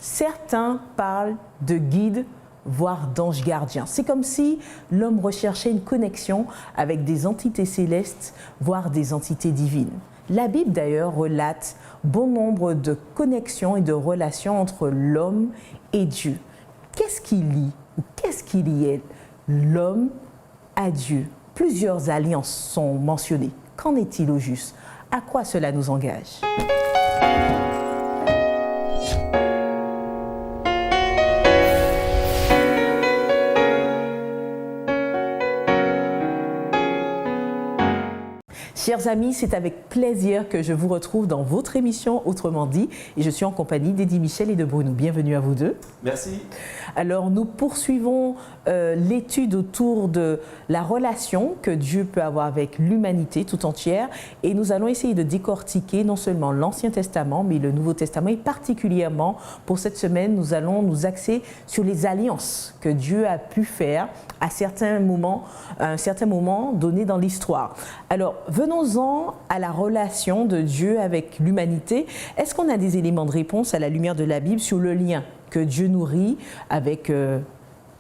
Certains parlent de guides, voire d'anges gardiens. C'est comme si l'homme recherchait une connexion avec des entités célestes, voire des entités divines. La Bible d'ailleurs relate bon nombre de connexions et de relations entre l'homme et Dieu. Qu'est-ce qui lie ou qu'est-ce qui liait l'homme à Dieu? Plusieurs alliances sont mentionnées. Qu'en est-il au juste? À quoi cela nous engage? Chers amis, c'est avec plaisir que je vous retrouve dans votre émission Autrement dit et je suis en compagnie d'Eddie Michel et de Bruno. Bienvenue à vous deux. Merci. Alors nous poursuivons l'étude autour de la relation que Dieu peut avoir avec l'humanité tout entière et nous allons essayer de décortiquer non seulement l'Ancien Testament mais le Nouveau Testament et particulièrement pour cette semaine nous allons nous axer sur les alliances que Dieu a pu faire à un certain moment donné dans l'histoire. Alors, venons-en à la relation de Dieu avec l'humanité. Est-ce qu'on a des éléments de réponse à la lumière de la Bible sur le lien que Dieu nourrit avec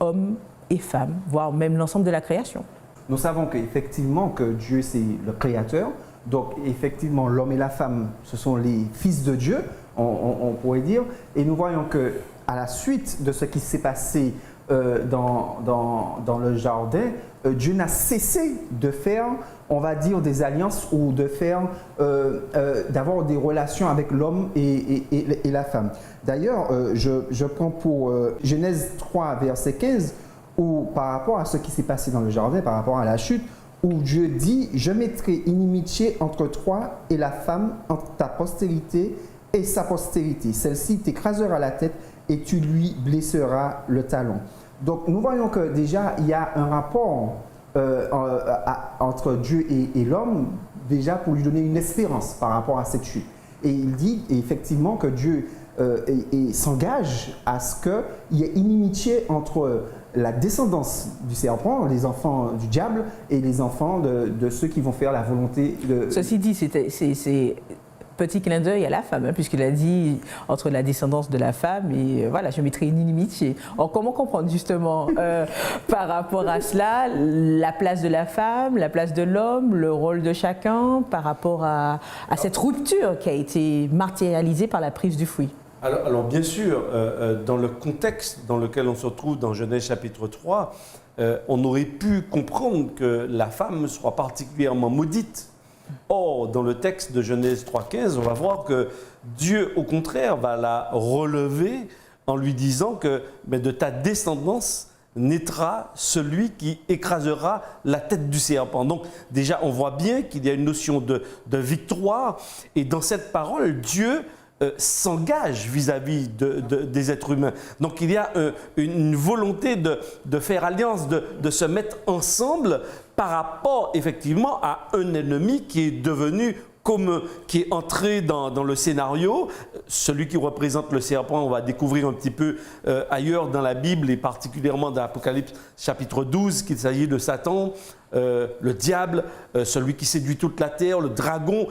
hommes et femmes, voire même l'ensemble de la création? Nous savons qu'effectivement que Dieu c'est le créateur, donc effectivement l'homme et la femme ce sont les fils de Dieu, on pourrait dire, et nous voyons que à la suite de ce qui s'est passé dans le jardin, Dieu n'a cessé de faire, on va dire, des alliances ou de faire, d'avoir des relations avec l'homme et la femme. D'ailleurs, je prends pour Genèse 3, verset 15, où par rapport à ce qui s'est passé dans le jardin, par rapport à la chute, où Dieu dit « Je mettrai inimitié entre toi et la femme, entre ta postérité et sa postérité. Celle-ci t'écrasera la tête et tu lui blesseras le talon. » Donc nous voyons que déjà il y a un rapport entre Dieu et l'homme, déjà pour lui donner une espérance par rapport à cette chute. Et il dit effectivement que Dieu s'engage à ce qu'il y ait inimitié entre la descendance du serpent, les enfants du diable, et les enfants de ceux qui vont faire la volonté de... Ceci dit, c'est petit clin d'œil à la femme, hein, puisqu'il a dit entre la descendance de la femme et voilà, je mettrai une inimitié. Alors, comment comprendre justement par rapport à cela, la place de la femme, la place de l'homme, le rôle de chacun par rapport à cette rupture qui a été matérialisée par la prise du fruit? Alors bien sûr, dans le contexte dans lequel on se retrouve dans Genèse chapitre 3, on aurait pu comprendre que la femme soit particulièrement maudite. Or, dans le texte de Genèse 3,15, on va voir que Dieu, au contraire, va la relever en lui disant que de ta descendance naîtra celui qui écrasera la tête du serpent. Donc déjà, on voit bien qu'il y a une notion de victoire et dans cette parole, Dieu s'engage vis-à-vis des êtres humains. Donc il y a une volonté de faire alliance, de se mettre ensemble par rapport effectivement à un ennemi qui est devenu commun, qui est entré dans le scénario. Celui qui représente le serpent, on va découvrir un petit peu ailleurs dans la Bible et particulièrement dans l'Apocalypse chapitre 12 qu'il s'agit de Satan, le diable, celui qui séduit toute la terre, le dragon.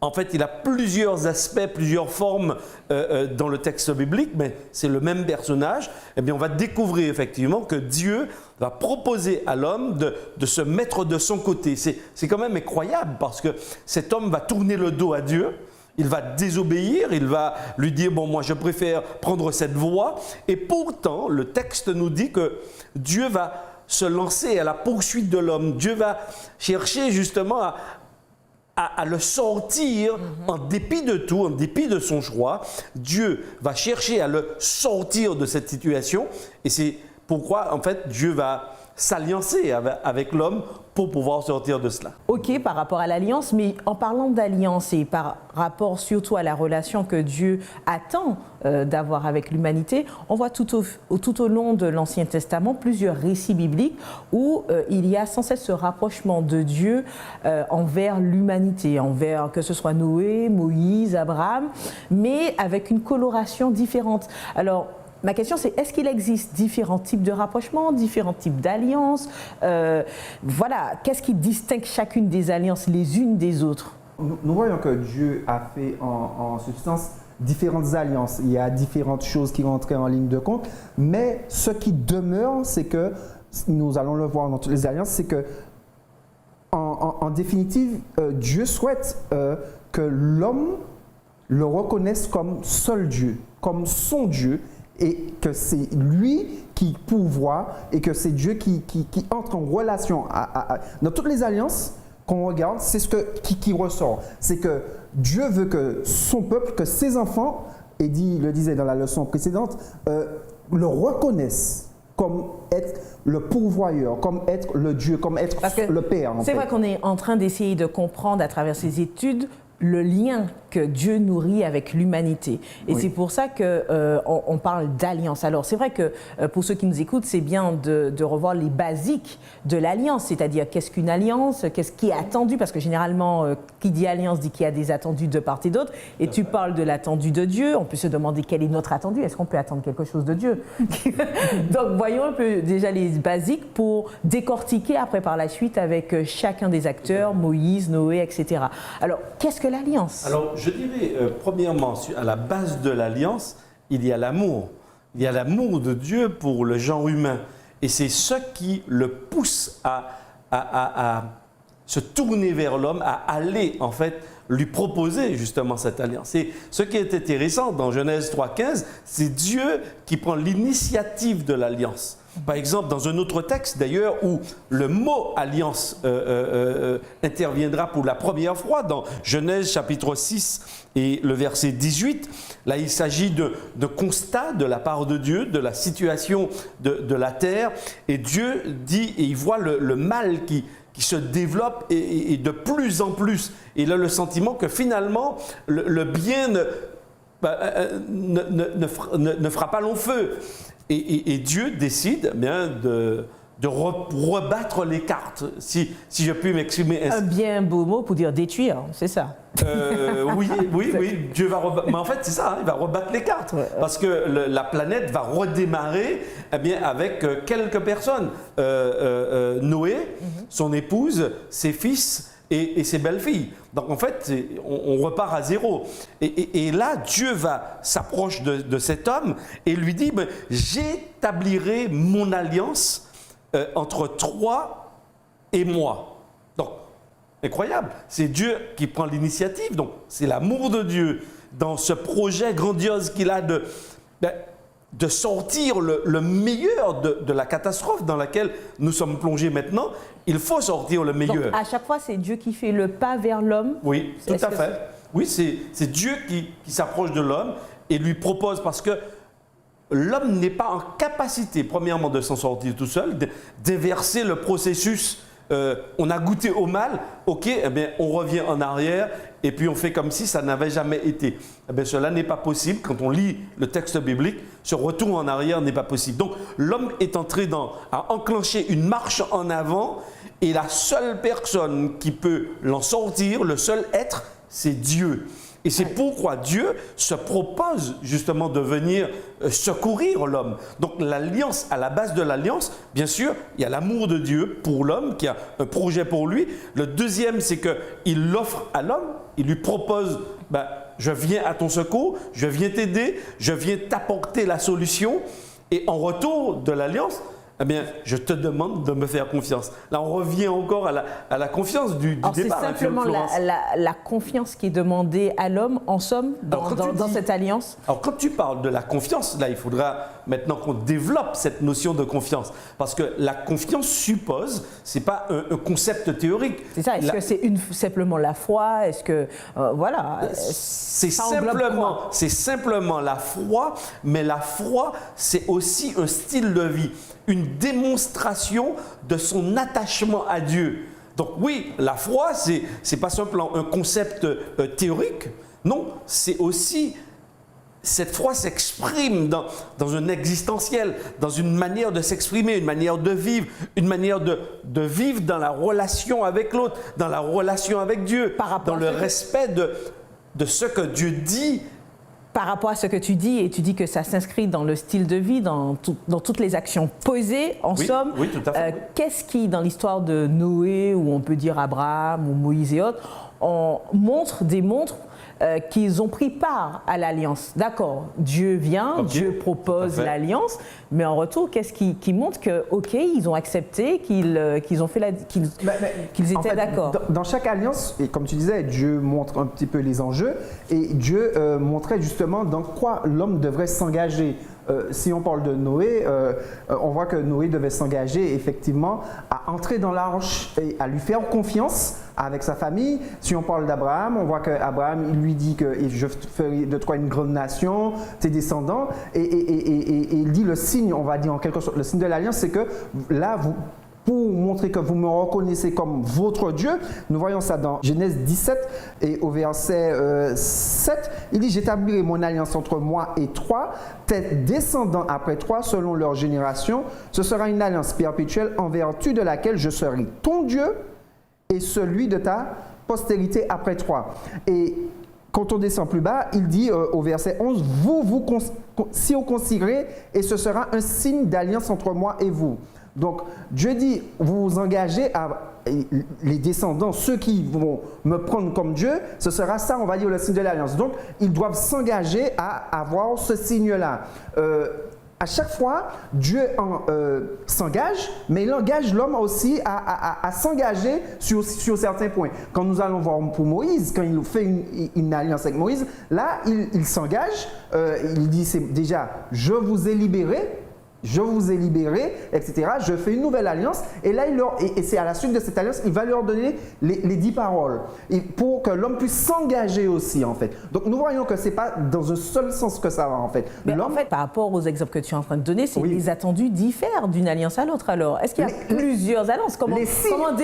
En fait, il a plusieurs aspects, plusieurs formes dans le texte biblique, mais c'est le même personnage. Eh bien, on va découvrir effectivement que Dieu va proposer à l'homme de se mettre de son côté. C'est quand même incroyable parce que cet homme va tourner le dos à Dieu, il va désobéir, il va lui dire « bon, moi je préfère prendre cette voie ». Et pourtant, le texte nous dit que Dieu va se lancer à la poursuite de l'homme. Dieu va chercher justement à le sortir en dépit de tout, en dépit de son choix. Dieu va chercher à le sortir de cette situation et c'est pourquoi en fait Dieu va s'alliancer avec l'homme pour pouvoir sortir de cela. Ok, par rapport à l'alliance, mais en parlant d'alliance et par rapport surtout à la relation que Dieu attend d'avoir avec l'humanité, on voit tout au long de l'Ancien Testament plusieurs récits bibliques où il y a sans cesse ce rapprochement de Dieu envers l'humanité, envers que ce soit Noé, Moïse, Abraham, mais avec une coloration différente. Alors, ma question, c'est est-ce qu'il existe différents types de rapprochements, différents types d'alliances? Voilà, qu'est-ce qui distingue chacune des alliances les unes des autres? Nous voyons que Dieu a fait en substance différentes alliances, il y a différentes choses qui vont entrer en ligne de compte, mais ce qui demeure, c'est que, nous allons le voir dans toutes les alliances, c'est que, en définitive, Dieu souhaite que l'homme le reconnaisse comme seul Dieu, comme son Dieu, et que c'est lui qui pourvoit et que c'est Dieu qui entre en relation. Dans toutes les alliances qu'on regarde, c'est ce qui ressort. C'est que Dieu veut que son peuple, que ses enfants, et le disait dans la leçon précédente, le reconnaissent comme être le pourvoyeur, comme être le Dieu, comme être le Père. C'est vrai qu'on est en train d'essayer de comprendre à travers ces études le lien que Dieu nourrit avec l'humanité. Et c'est pour ça qu'on parle d'alliance. Alors, c'est vrai que pour ceux qui nous écoutent, c'est bien de revoir les basiques de l'alliance, c'est-à-dire qu'est-ce qu'une alliance, qu'est-ce qui est attendu, parce que généralement, qui dit alliance dit qu'il y a des attendus de part et d'autre. Et tu parles de l'attendu de Dieu. On peut se demander quel est notre attendu. Est-ce qu'on peut attendre quelque chose de Dieu? Donc, voyons un peu déjà les basiques pour décortiquer après par la suite avec chacun des acteurs, Moïse, Noé, etc. Alors, qu'est-ce que l'alliance? Alors, je dirais, premièrement, à la base de l'alliance, il y a l'amour. Il y a l'amour de Dieu pour le genre humain. Et c'est ce qui le pousse à se tourner vers l'homme, à aller, en fait, lui proposer justement cette alliance. Et ce qui est intéressant dans Genèse 3,15, c'est Dieu qui prend l'initiative de l'alliance. Par exemple, dans un autre texte d'ailleurs où le mot alliance interviendra pour la première fois dans Genèse chapitre 6 et le verset 18, là il s'agit de constat de la part de Dieu, de la situation de la terre, et Dieu dit, et il voit le mal qui se développe et de plus en plus. Et il a le sentiment que finalement le bien ne fera pas long feu. Et Dieu décide bien de rebattre les cartes, si je puis m'exprimer ainsi. Un bien beau mot pour dire détruire, c'est ça. Oui, Dieu va rebattre. Mais en fait, c'est ça, hein, il va rebattre les cartes. Ouais. Parce que la planète va redémarrer bien, avec quelques personnes. Noé, son épouse, ses fils et ses belles-filles. Donc en fait, on repart à zéro. Et là, Dieu s'approche de cet homme et lui dit, j'établirai mon alliance entre toi et moi. Donc, incroyable, c'est Dieu qui prend l'initiative. Donc c'est l'amour de Dieu dans ce projet grandiose qu'il a de sortir le meilleur de la catastrophe dans laquelle nous sommes plongés maintenant. Il faut sortir le meilleur. Donc, à chaque fois, c'est Dieu qui fait le pas vers l'homme. Oui, tout à fait. Oui, c'est Dieu qui s'approche de l'homme et lui propose, parce que l'homme n'est pas en capacité, premièrement, de s'en sortir tout seul, d'inverser le processus. On a goûté au mal, ok, eh bien, on revient en arrière et puis on fait comme si ça n'avait jamais été. Eh bien, cela n'est pas possible. Quand on lit le texte biblique, ce retour en arrière n'est pas possible. Donc, l'homme est entré à enclencher une marche en avant et la seule personne qui peut l'en sortir, le seul être, c'est Dieu. Et c'est pourquoi Dieu se propose justement de venir secourir l'homme. Donc l'alliance, à la base de l'alliance, bien sûr, il y a l'amour de Dieu pour l'homme, qui a un projet pour lui. Le deuxième, c'est qu'il l'offre à l'homme, il lui propose, je viens à ton secours, je viens t'aider, je viens t'apporter la solution. Et en retour de l'alliance, eh bien, je te demande de me faire confiance. Là, on revient encore à la confiance du départ. C'est simplement la confiance qui est demandée à l'homme, en somme, dans cette alliance. Alors, quand tu parles de la confiance, là, il faudra maintenant qu'on développe cette notion de confiance. Parce que la confiance suppose, ce n'est pas un concept théorique. C'est ça, est-ce que c'est simplement la foi? Est-ce que, voilà. C'est simplement la foi, mais la foi, c'est aussi un style de vie, une démonstration de son attachement à Dieu. Donc oui, la foi, c'est pas simplement un concept théorique, non, c'est aussi, cette foi s'exprime dans un existentiel, dans une manière de s'exprimer, une manière de vivre, une manière de vivre dans la relation avec l'autre, dans la relation avec Dieu, dans le respect de ce que Dieu dit. Par rapport à ce que tu dis, et tu dis que ça s'inscrit dans le style de vie, dans toutes les actions posées, en somme. Oui, tout à fait. Qu'est-ce qui, dans l'histoire de Noé, ou on peut dire Abraham, ou Moïse et autres, démontre qu'ils ont pris part à l'alliance. D'accord, Dieu vient, Ok, Dieu propose tout à fait. l'alliance, mais en retour, qu'est-ce qui montre que, ok, ils ont accepté, qu'ils ont fait qu'ils En étaient fait, d'accord. dans chaque alliance, et comme tu disais, Dieu montre un petit peu les enjeux et Dieu montrait justement dans quoi l'homme devrait s'engager. Si on parle de Noé, on voit que Noé devait s'engager effectivement à entrer dans l'arche et à lui faire confiance avec sa famille. Si on parle d'Abraham, on voit qu'Abraham, il lui dit que je ferai de toi une grande nation, tes descendants, et il dit le signe, on va dire en quelque sorte, le signe de l'alliance, c'est que là, pour montrer que vous me reconnaissez comme votre Dieu, nous voyons ça dans Genèse 17 et au verset 7, il dit « J'établirai mon alliance entre moi et toi, tes descendants après toi, selon leur génération. Ce sera une alliance perpétuelle en vertu de laquelle je serai ton Dieu et celui de ta postérité après toi. » Et quand on descend plus bas, il dit au verset 11, « Vous circoncirez et ce sera un signe d'alliance entre moi et vous. » Donc, Dieu dit, vous vous engagez à les descendants, ceux qui vont me prendre comme Dieu, ce sera ça, on va dire, le signe de l'alliance. Donc, ils doivent s'engager à avoir ce signe-là. À chaque fois, Dieu s'engage, mais il engage l'homme aussi à s'engager sur certains points. Quand nous allons voir pour Moïse, quand il fait une alliance avec Moïse, là, il s'engage, il dit, c'est déjà, je vous ai libérés, etc. Je fais une nouvelle alliance. Et là, et c'est à la suite de cette alliance, il va leur donner les 10 paroles. Et pour que l'homme puisse s'engager aussi, en fait. Donc, nous voyons que ce n'est pas dans un seul sens que ça va, en fait. Mais en fait, par rapport aux exemples que tu es en train de donner, les attendus diffèrent d'une alliance à l'autre. Alors, est-ce qu'il y a plusieurs alliances? Comment se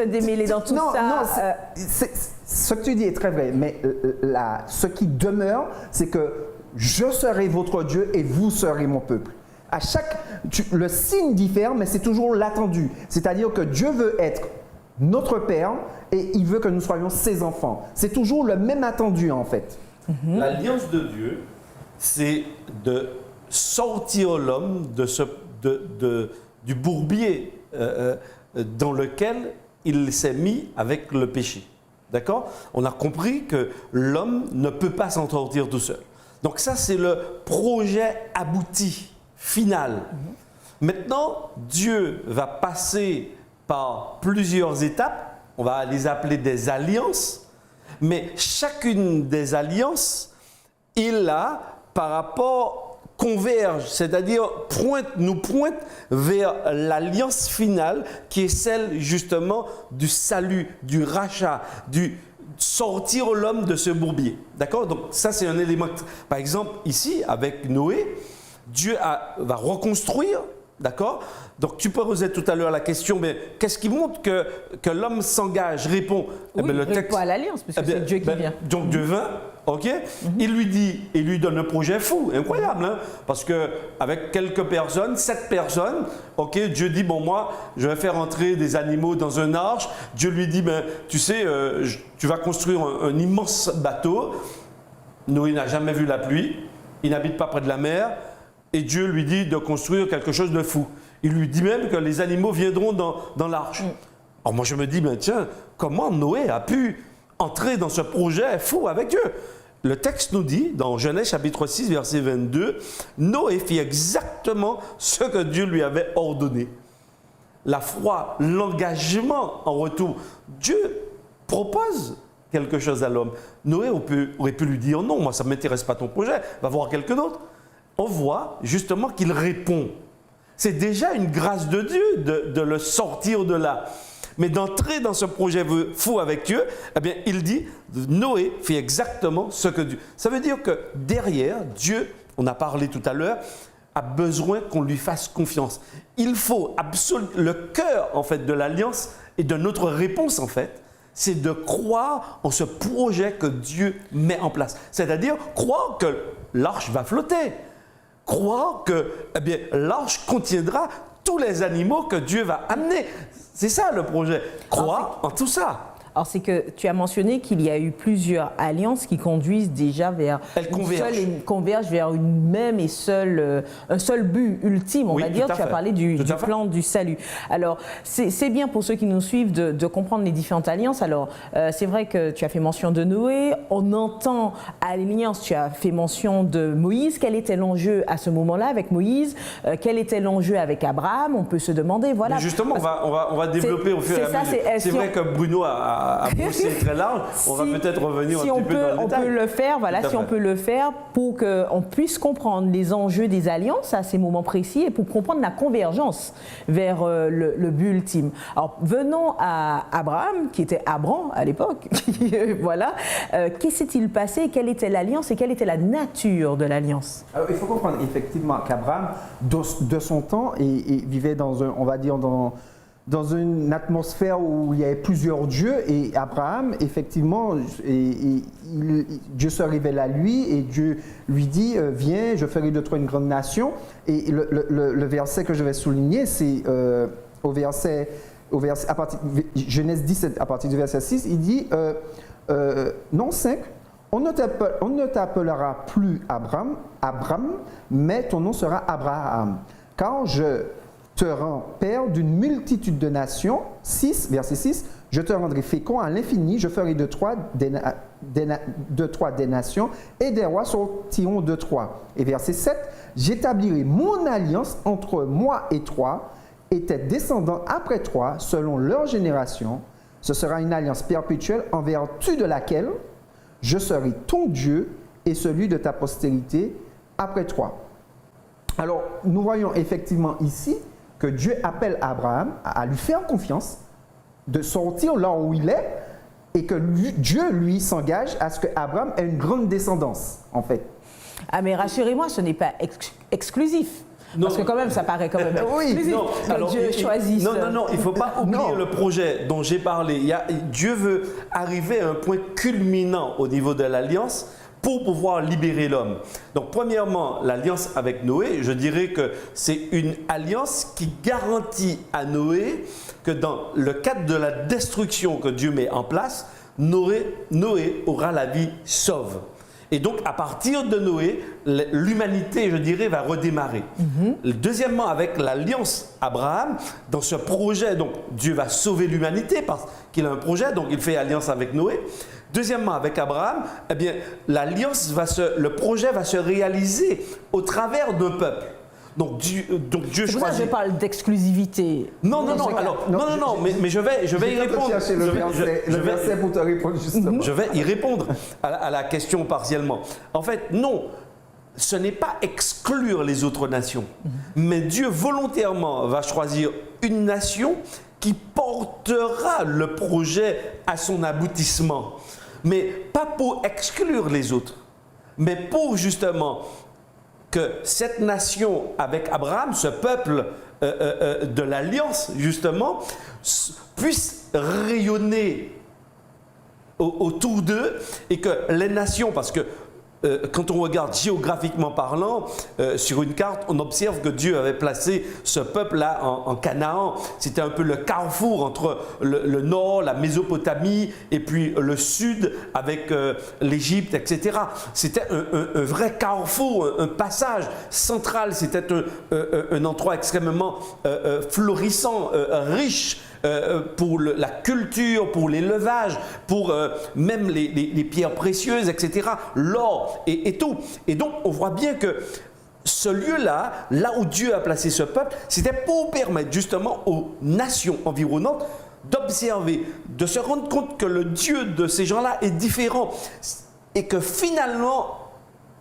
démêler dans tout ça? Ce que tu dis est très vrai. Mais ce qui demeure, c'est que je serai votre Dieu et vous serez mon peuple. Le signe diffère, mais c'est toujours l'attendu. C'est-à-dire que Dieu veut être notre Père et il veut que nous soyons ses enfants. C'est toujours le même attendu, en fait. L'alliance de Dieu, c'est de sortir l'homme du bourbier dans lequel il s'est mis avec le péché. D'accord? On a compris que l'homme ne peut pas s'en sortir tout seul. Donc ça, c'est le projet abouti. Final. Maintenant, Dieu va passer par plusieurs étapes, on va les appeler des alliances, mais chacune des alliances, il a par rapport converge, c'est-à-dire nous pointe vers l'alliance finale qui est celle justement du salut, du rachat, du sortir l'homme de ce bourbier. D'accord? Donc ça, c'est un élément. Par exemple, ici, avec Noé, Dieu va reconstruire, d'accord? Donc tu posais tout à l'heure la question, mais qu'est-ce qui montre que l'homme s'engage, répond? Oui, le texte à l'alliance, parce que c'est Dieu qui vient. Donc Dieu vient, ok? Il lui dit, il lui donne un projet fou, incroyable, hein? Parce qu'avec quelques personnes, 7 personnes, ok, Dieu dit, bon moi, je vais faire entrer des animaux dans un arche. Dieu lui dit, ben, tu sais, tu vas construire un immense bateau. Noé n'a jamais vu la pluie, il n'habite pas près de la mer. Et Dieu lui dit de construire quelque chose de fou. Il lui dit même que les animaux viendront dans l'arche. Alors moi je me dis, ben tiens, comment Noé a pu entrer dans ce projet fou avec Dieu? Le texte nous dit, dans Genèse chapitre 6, verset 22, Noé fit exactement ce que Dieu lui avait ordonné. La foi, l'engagement en retour. Dieu propose quelque chose à l'homme. Noé aurait pu lui dire, non, moi ça ne m'intéresse pas ton projet, va voir quelqu'un d'autre. On voit justement qu'il répond. C'est déjà une grâce de Dieu de le sortir de là. Mais d'entrer dans ce projet fou avec Dieu, eh bien, il dit, Noé fait exactement ce que Dieu. Ça veut dire que derrière, Dieu, on a parlé tout à l'heure, a besoin qu'on lui fasse confiance. Il faut absolument, le cœur en fait de l'alliance et de notre réponse en fait, c'est de croire en ce projet que Dieu met en place. C'est-à-dire croire que l'arche va flotter. Croire que l'arche contiendra tous les animaux que Dieu va amener. C'est ça le projet. Croire en tout ça. Alors, c'est que tu as mentionné qu'il y a eu plusieurs alliances qui conduisent déjà vers... Elles convergent. Convergent vers une même et seule, un seul but ultime, on Oui, va dire. tout à Tu as fait. parlé du Tout à fait. plan du salut. Alors, c'est bien pour ceux qui nous suivent de comprendre les différentes alliances. Alors, c'est vrai que tu as fait mention de Noé. On entend alliance, tu as fait mention de Moïse. Quel était l'enjeu à ce moment-là avec Moïse? Quel était l'enjeu avec Abraham? On peut se demander, voilà. Mais justement, on va développer au fur et à mesure. C'est vrai que Bruno a poussé très large. On va peut-être revenir un petit peu dans le détail. On peut le faire, voilà, si on peut le faire pour qu'on puisse comprendre les enjeux des alliances à ces moments précis et pour comprendre la convergence vers le but ultime. Alors, venons à Abraham, qui était Abram à l'époque. Voilà. Qu'est-ce s'est-il passé? Quelle était l'alliance et quelle était la nature de l'alliance? Alors, il faut comprendre effectivement qu'Abraham, de son temps, et vivait dans on va dire, dans une atmosphère où il y avait plusieurs dieux, et Abraham, effectivement, Dieu se révèle à lui et Dieu lui dit viens, je ferai de toi une grande nation. Et le verset que je vais souligner, c'est à partir Genèse 17, à partir du verset 6, il dit non 5, on ne t'appellera plus Abram, mais ton nom sera Abraham, car je te rends père d'une multitude de nations. 6, verset 6, je te rendrai fécond à l'infini, je ferai de toi des nations, et des rois sortiront de toi. Et verset 7, j'établirai mon alliance entre moi et toi, et tes descendants après toi, selon leur génération. Ce sera une alliance perpétuelle en vertu de laquelle je serai ton Dieu et celui de ta postérité après toi. Alors, nous voyons effectivement ici que Dieu appelle Abraham à lui faire confiance, de sortir là où il est, et que Dieu, lui, s'engage à ce qu'Abraham ait une grande descendance, en fait. Ah, mais rassurez-moi, ce n'est pas exclusif. Non. Parce que quand même, ça paraît quand même Oui. exclusif Non, que alors, Dieu choisisse. Non, il ne faut pas oublier Non. le projet dont j'ai parlé. Dieu veut arriver à un point culminant au niveau de l'alliance pour pouvoir libérer l'homme. Donc, premièrement, l'alliance avec Noé, je dirais que c'est une alliance qui garantit à Noé que dans le cadre de la destruction que Dieu met en place, Noé aura la vie sauve. Et donc, à partir de Noé, l'humanité, je dirais, va redémarrer. Deuxièmement, avec l'alliance Abraham, dans ce projet, donc Dieu va sauver l'humanité parce qu'il a un projet, donc il fait alliance avec Noé. Deuxièmement, avec Abraham, eh bien, le projet va se réaliser au travers d'un peuple. Donc Dieu C'est pour ça que je choisit. parle d'exclusivité. Non, mais je vais y répondre. Chercher le verset pour te répondre justement. Je vais y répondre à la question partiellement. En fait, non, ce n'est pas exclure les autres nations, mais Dieu volontairement va choisir une nation qui portera le projet à son aboutissement. Mais pas pour exclure les autres, mais pour justement que cette nation avec Abraham, ce peuple de l'Alliance, justement, puisse rayonner autour d'eux et que les nations, parce que quand on regarde géographiquement parlant, sur une carte, on observe que Dieu avait placé ce peuple-là en Canaan. C'était un peu le carrefour entre le nord, la Mésopotamie, et puis le sud avec l'Égypte, etc. C'était un vrai carrefour, un passage central. C'était un endroit extrêmement florissant, riche. Pour la culture, pour l'élevage, pour même les pierres précieuses, etc., l'or et tout. Et donc, on voit bien que ce lieu-là, là où Dieu a placé ce peuple, c'était pour permettre justement aux nations environnantes d'observer, de se rendre compte que le Dieu de ces gens-là est différent et que finalement,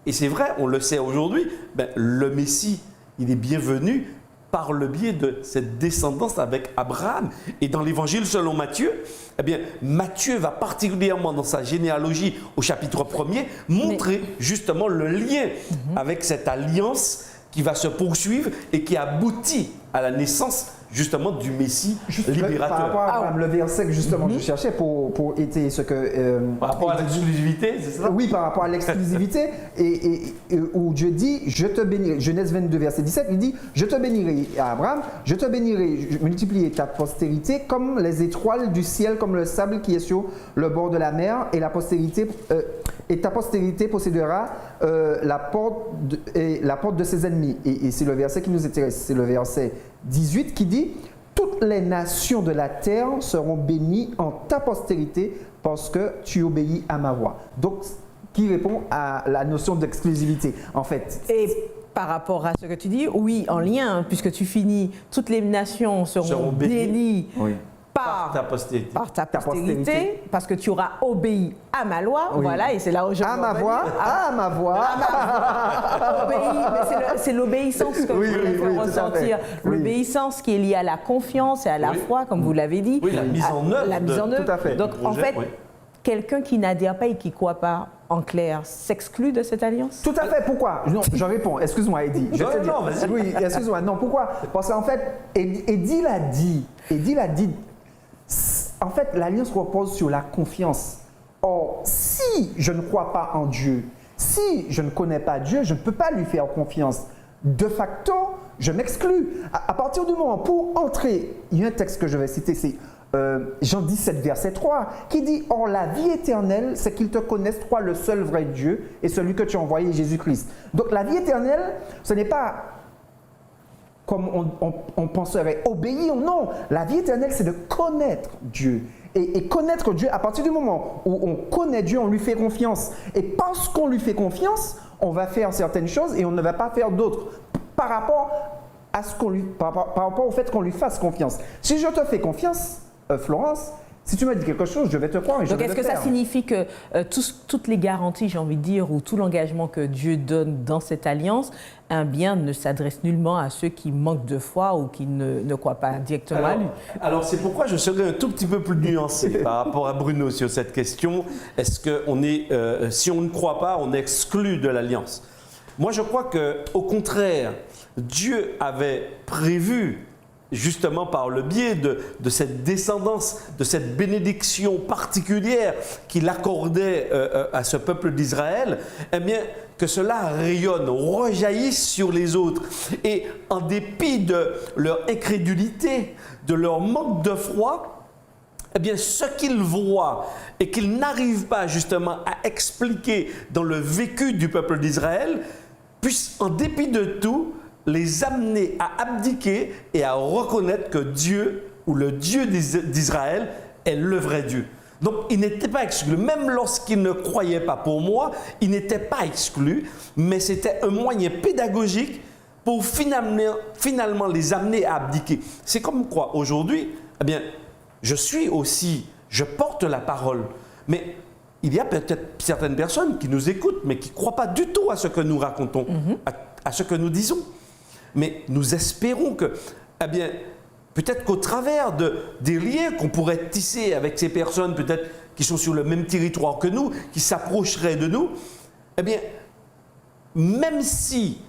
et c'est vrai, on le sait aujourd'hui, le Messie, il est bienvenu par le biais de cette descendance avec Abraham. Et dans l'évangile selon Matthieu, eh bien, Matthieu va particulièrement dans sa généalogie au chapitre 1er montrer justement le lien avec cette alliance qui va se poursuivre et qui aboutit à la naissance justement du Messie Juste libérateur. par rapport à le verset que justement je cherchais pour étayer ce que... Par rapport à l'exclusivité, c'est ça? Oui, par rapport à l'exclusivité, et où Dieu dit, je te bénirai, Genèse 22, verset 17, il dit, je te bénirai à Abraham, je te bénirai, je multiplierai ta postérité comme les étoiles du ciel, comme le sable qui est sur le bord de la mer, et ta postérité possédera la porte de ses ennemis. Et c'est le verset qui nous intéresse, c'est le verset 18 qui dit, toutes les nations de la terre seront bénies en ta postérité parce que tu obéis à ma voix. Donc, qui répond à la notion d'exclusivité, en fait. Et par rapport à ce que tu dis, oui, en lien, puisque tu finis, toutes les nations seront bénies Oui. par Ta postérité. ta postérité, parce que tu auras obéi à ma loi, Oui. voilà, et c'est là où je À ma voix, à ma voix. Mais c'est l'obéissance que Oui, je voulais oui, faire oui, tout à ressentir. fait. Oui. L'obéissance qui est liée à la confiance et à la Oui. foi, comme vous l'avez dit. Oui, la mise en œuvre La mise en œuvre. Tout à fait. Donc, du en projet, fait, oui. quelqu'un qui n'adhère pas et qui ne croit pas, en clair, s'exclut de cette alliance? Tout à fait. Pourquoi? Non, je réponds. Excuse-moi, Eddie. Je vais te dire. Non, vas-y. Oui, excuse-moi. Non, pourquoi? Parce qu'en fait, Eddie l'a dit. En fait, l'alliance repose sur la confiance. Or, si je ne crois pas en Dieu, si je ne connais pas Dieu, je ne peux pas lui faire confiance. De facto, je m'exclus. À partir du moment pour entrer, il y a un texte que je vais citer, c'est Jean 17, verset 3, qui dit « Or, la vie éternelle, c'est qu'ils te connaissent, toi, le seul vrai Dieu, et celui que tu as envoyé, Jésus-Christ. » Donc, la vie éternelle, ce n'est pas comme on penserait obéir, non. La vie éternelle, c'est de connaître Dieu. Et connaître Dieu, à partir du moment où on connaît Dieu, on lui fait confiance. Et parce qu'on lui fait confiance, on va faire certaines choses et on ne va pas faire d'autres. Par rapport au fait qu'on lui fasse confiance. Si je te fais confiance, Florence, si tu me dis quelque chose, je vais te croire et je vais le faire. Donc, est-ce que ça signifie que toutes les garanties, j'ai envie de dire, ou tout l'engagement que Dieu donne dans cette alliance, un bien ne s'adresse nullement à ceux qui manquent de foi ou qui ne croient pas directement à lui? Alors, c'est pourquoi je serais un tout petit peu plus nuancé par rapport à Bruno sur cette question. Est-ce que si on ne croit pas, on est exclu de l'alliance? Moi, je crois qu'au contraire, Dieu avait prévu, justement par le biais de cette descendance, de cette bénédiction particulière qu'il accordait à ce peuple d'Israël, eh bien, que cela rayonne, rejaillisse sur les autres. Et en dépit de leur incrédulité, de leur manque de foi, eh bien, ce qu'ils voient et qu'ils n'arrivent pas justement à expliquer dans le vécu du peuple d'Israël, puisse, en dépit de tout, les amener à abdiquer et à reconnaître que Dieu, ou le Dieu d'Israël, est le vrai Dieu. Donc, il n'était pas exclu. Même lorsqu'il ne croyait pas pour moi, il n'était pas exclu, mais c'était un moyen pédagogique pour finalement les amener à abdiquer. C'est comme quoi, aujourd'hui, eh bien, je porte la parole, mais il y a peut-être certaines personnes qui nous écoutent, mais qui ne croient pas du tout à ce que nous racontons, à ce que nous disons. Mais nous espérons que, eh bien, peut-être qu'au travers des liens qu'on pourrait tisser avec ces personnes, peut-être qui sont sur le même territoire que nous, qui s'approcheraient de nous, eh bien, même si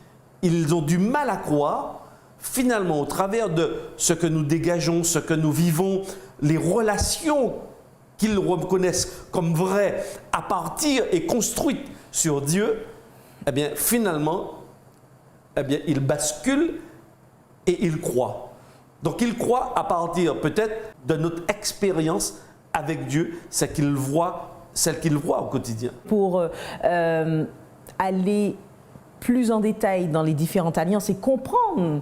ils ont du mal à croire, finalement, au travers de ce que nous dégageons, ce que nous vivons, les relations qu'ils reconnaissent comme vraies à partir et construites sur Dieu, eh bien, finalement, eh bien, ils basculent et ils croient. Donc, ils croient à partir peut-être de notre expérience avec Dieu, celle qu'ils voient au quotidien. Pour aller plus en détail dans les différentes alliances et comprendre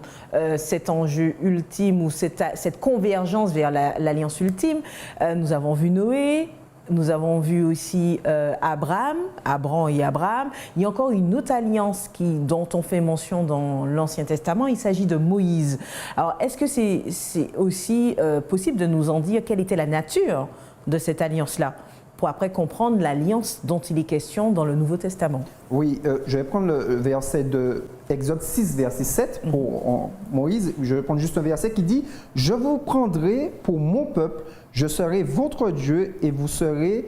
cet enjeu ultime ou cette convergence vers l'alliance ultime, nous avons vu Noé. Nous avons vu aussi Abraham et Abraham. Il y a encore une autre alliance dont on fait mention dans l'Ancien Testament. Il s'agit de Moïse. Alors, est-ce que c'est aussi possible de nous en dire quelle était la nature de cette alliance-là, pour après comprendre l'alliance dont il est question dans le Nouveau Testament? Oui, je vais prendre le verset de Exode 6, verset 7 pour Moïse. Je vais prendre juste un verset qui dit « Je vous prendrai pour mon peuple, je serai votre Dieu et vous saurez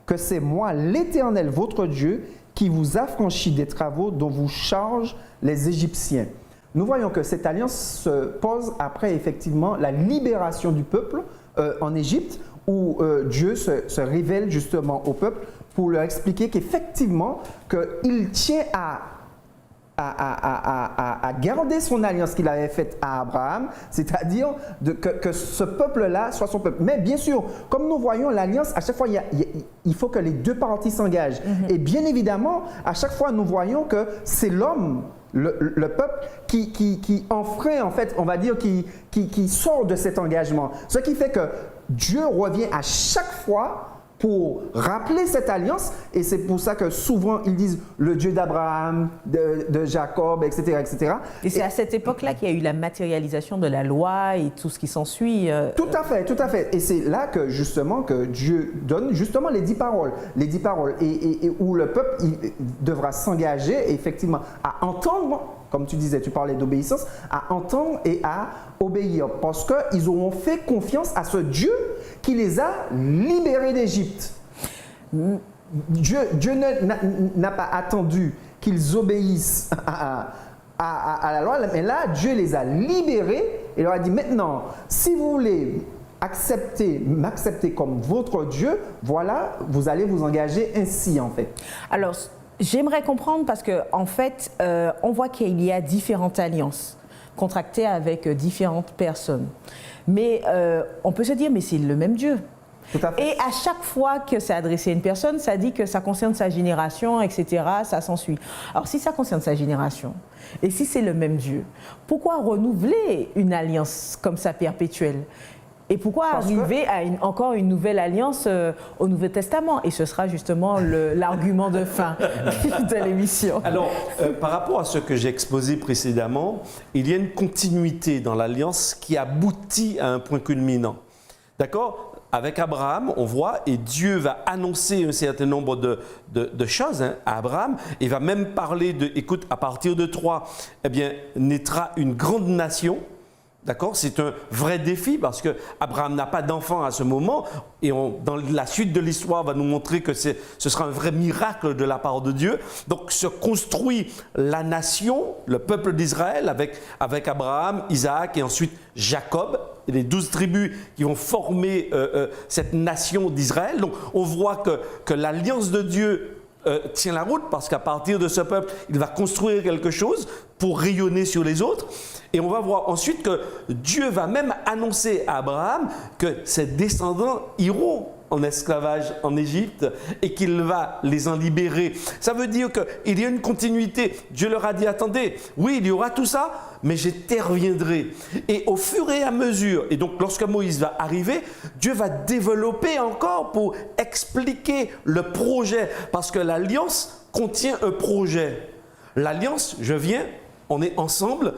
que c'est moi l'Éternel, votre Dieu, qui vous affranchit des travaux dont vous chargent les Égyptiens. » nous voyons que cette alliance se pose après effectivement la libération du peuple en Égypte, où Dieu se révèle justement au peuple pour leur expliquer qu'effectivement, qu'il tient à garder son alliance qu'il avait faite à Abraham, c'est-à-dire que ce peuple-là soit son peuple. Mais bien sûr, comme nous voyons l'alliance, à chaque fois, il faut que les deux parties s'engagent. Et bien évidemment, à chaque fois, nous voyons que c'est l'homme, le peuple, qui enfreint, en fait, on va dire, qui sort de cet engagement. Ce qui fait que Dieu revient à chaque fois pour rappeler cette alliance, et c'est pour ça que souvent ils disent le Dieu d'Abraham, de Jacob, etc., etc. Et c'est à cette époque-là qu'il y a eu la matérialisation de la loi et tout ce qui s'ensuit. Tout à fait, tout à fait. Et c'est là que justement que Dieu donne justement les 10 paroles, et où le peuple il devra s'engager effectivement à entendre, comme tu disais, tu parlais d'obéissance, à entendre et à obéir, parce qu'ils auront fait confiance à ce Dieu qui les a libérés d'Égypte. Dieu n'a pas attendu qu'ils obéissent à la loi, mais là, Dieu les a libérés et leur a dit, maintenant, si vous voulez m'accepter comme votre Dieu, voilà, vous allez vous engager ainsi, en fait. Alors, j'aimerais comprendre parce qu'en fait, on voit qu'il y a différentes alliances contractées avec différentes personnes. Mais on peut se dire, mais c'est le même Dieu. Tout à fait. Et à chaque fois que c'est adressé à une personne, ça dit que ça concerne sa génération, etc., ça s'ensuit. Alors si ça concerne sa génération, et si c'est le même Dieu, pourquoi renouveler une alliance comme ça perpétuelle ? Et pourquoi arriver à encore une nouvelle alliance au Nouveau Testament? Et ce sera justement l'argument de fin de l'émission. Alors, par rapport à ce que j'ai exposé précédemment, il y a une continuité dans l'alliance qui aboutit à un point culminant. D'accord? Avec Abraham, on voit, et Dieu va annoncer un certain nombre de choses à Abraham. Il va même parler de, écoute, à partir de 3, eh bien, naîtra une grande nation. D'accord? C'est un vrai défi parce que Abraham n'a pas d'enfant à ce moment et dans la suite de l'histoire va nous montrer que ce sera un vrai miracle de la part de Dieu. Donc se construit la nation, le peuple d'Israël avec Abraham, Isaac et ensuite Jacob, et les 12 tribus qui vont former cette nation d'Israël. Donc on voit que l'alliance de Dieu tient la route parce qu'à partir de ce peuple, il va construire quelque chose pour rayonner sur les autres. Et on va voir ensuite que Dieu va même annoncer à Abraham que ses descendants iront en esclavage en Égypte et qu'il va les en libérer. Ça veut dire qu'il y a une continuité. Dieu leur a dit, attendez, oui, il y aura tout ça, mais j'interviendrai. Et au fur et à mesure, et donc lorsque Moïse va arriver, Dieu va développer encore pour expliquer le projet, parce que l'alliance contient un projet. L'alliance, je viens, on est ensemble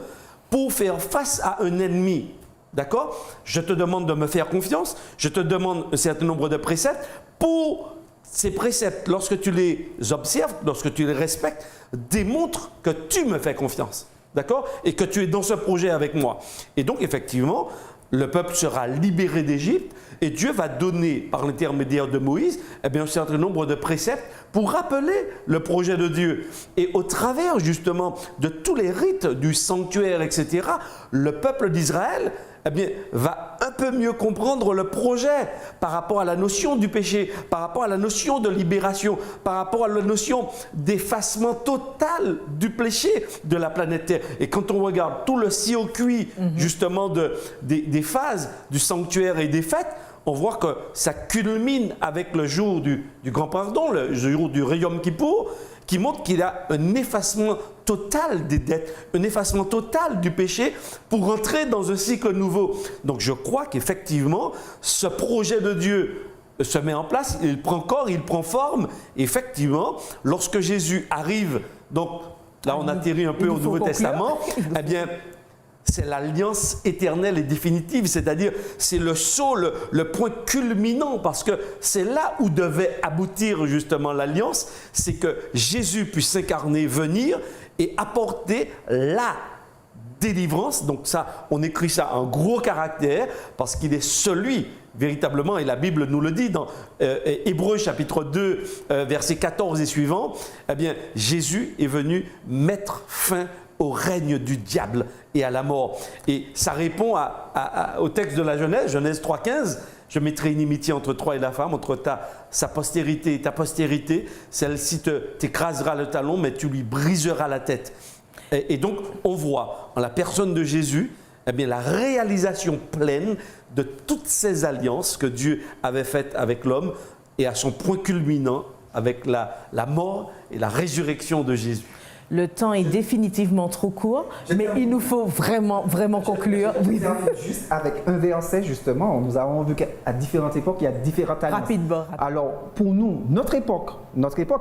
pour faire face à un ennemi. D'accord? Je te demande de me faire confiance, je te demande un certain nombre de préceptes. Pour ces préceptes, lorsque tu les observes, lorsque tu les respectes, démontre que tu me fais confiance. D'accord? Et que tu es dans ce projet avec moi. Et donc, effectivement, le peuple sera libéré d'Égypte et Dieu va donner, par l'intermédiaire de Moïse, eh bien, un certain nombre de préceptes pour rappeler le projet de Dieu. Et au travers, justement, de tous les rites du sanctuaire, etc., le peuple d'Israël, eh bien, va un peu mieux comprendre le projet par rapport à la notion du péché, par rapport à la notion de libération, par rapport à la notion d'effacement total du péché de la planète Terre. Et quand on regarde tout le circuit, justement, des phases du sanctuaire et des fêtes, on voit que ça culmine avec le jour du grand pardon, le jour du Yom Kippour, qui montre qu'il y a un effacement total des dettes, un effacement total du péché pour entrer dans un cycle nouveau. Donc je crois qu'effectivement, ce projet de Dieu se met en place, il prend corps, il prend forme. Effectivement, lorsque Jésus arrive, donc là on atterrit un peu au Nouveau Testament, eh bien, c'est l'alliance éternelle et définitive, c'est-à-dire c'est le saut, le point culminant, parce que c'est là où devait aboutir justement l'alliance, c'est que Jésus puisse s'incarner, venir et apporter la délivrance. Donc ça, on écrit ça en gros caractère, parce qu'il est celui véritablement, et la Bible nous le dit dans Hébreux chapitre 2, versets 14 et suivants, eh bien Jésus est venu mettre fin au règne du diable et à la mort. Et ça répond au texte de la Genèse, Genèse 3,15. Je mettrai inimitié entre toi et la femme, entre sa postérité et ta postérité. Celle-ci t'écrasera le talon, mais tu lui briseras la tête. Et donc, on voit en la personne de Jésus, eh bien, la réalisation pleine de toutes ces alliances que Dieu avait faites avec l'homme et à son point culminant avec la mort et la résurrection de Jésus. Le temps est définitivement trop court, mais il nous faut vraiment conclure. Oui. Juste avec un verset, justement, nous avons vu qu'à différentes époques, il y a différentes alliances. Rapidement. Alors, pour nous, notre époque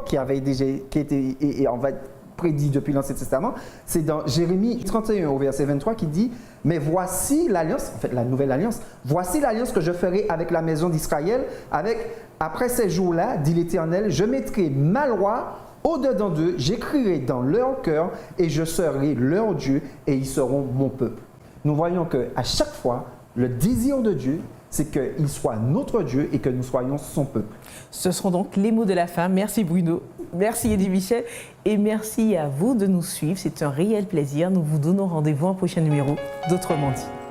qui était, et on va prédit depuis l'Ancien Testament, c'est dans Jérémie 31 au verset 23 qui dit « Mais voici l'alliance, en fait la nouvelle alliance, voici l'alliance que je ferai avec la maison d'Israël, après ces jours-là, dit l'Éternel, je mettrai ma loi au-dedans d'eux, j'écrirai dans leur cœur et je serai leur Dieu et ils seront mon peuple. » Nous voyons qu'à chaque fois, le désir de Dieu, c'est qu'il soit notre Dieu et que nous soyons son peuple. Ce seront donc les mots de la fin. Merci Bruno, merci Eddie Michel et merci à vous de nous suivre. C'est un réel plaisir. Nous vous donnons rendez-vous au prochain numéro d'Autrement dit.